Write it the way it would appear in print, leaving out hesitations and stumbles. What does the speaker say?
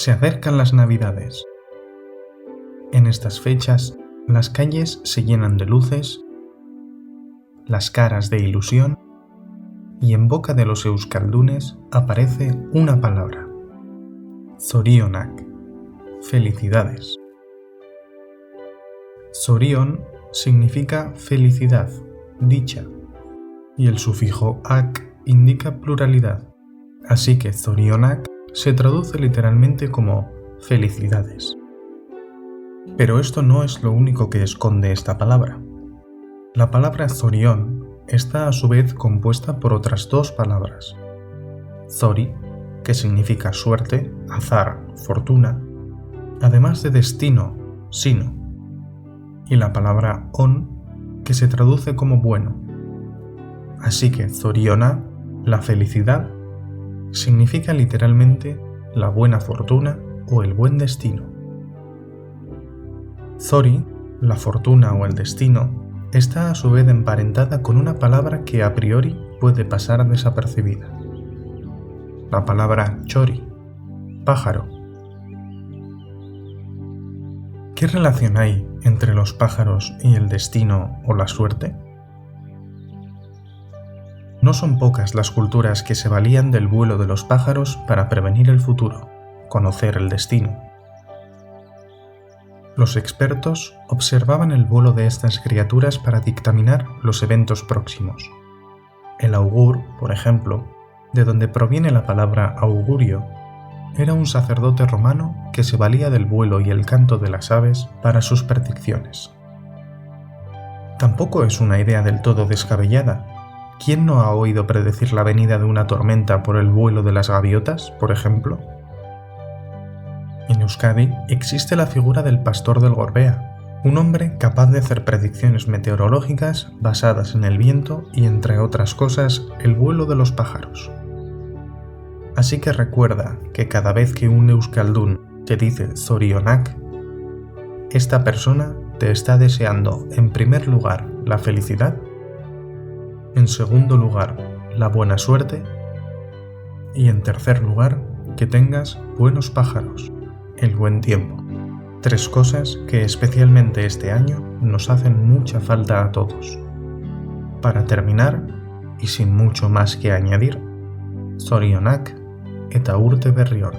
Se acercan las Navidades. En estas fechas, las calles se llenan de luces, las caras de ilusión, y en boca de los euskaldunes aparece una palabra: Zorionak, felicidades. Zorion significa felicidad, dicha, y el sufijo ak indica pluralidad, así que Zorionak se traduce literalmente como felicidades. Pero esto no es lo único que esconde esta palabra. La palabra Zorion está a su vez compuesta por otras dos palabras: Zori, que significa suerte, azar, fortuna, además de destino, sino, y la palabra on, que se traduce como bueno. Así que Zoriona, la felicidad, significa literalmente la buena fortuna o el buen destino. Zori, la fortuna o el destino, está a su vez emparentada con una palabra que a priori puede pasar desapercibida: la palabra chori, pájaro. ¿Qué relación hay entre los pájaros y el destino o la suerte? No son pocas las culturas que se valían del vuelo de los pájaros para prevenir el futuro, conocer el destino. Los expertos observaban el vuelo de estas criaturas para dictaminar los eventos próximos. El augur, por ejemplo, de donde proviene la palabra augurio, era un sacerdote romano que se valía del vuelo y el canto de las aves para sus predicciones. Tampoco es una idea del todo descabellada. ¿Quién no ha oído predecir la venida de una tormenta por el vuelo de las gaviotas, por ejemplo? En Euskadi existe la figura del pastor del Gorbea, un hombre capaz de hacer predicciones meteorológicas basadas en el viento y, entre otras cosas, el vuelo de los pájaros. Así que recuerda que cada vez que un euskaldun te dice Zorionak, esta persona te está deseando, en primer lugar, la felicidad, en segundo lugar, la buena suerte, y en tercer lugar, que tengas buenos pájaros, el buen tiempo. 3 cosas que especialmente este año nos hacen mucha falta a todos. Para terminar, y sin mucho más que añadir, Zorionak eta urte berri on.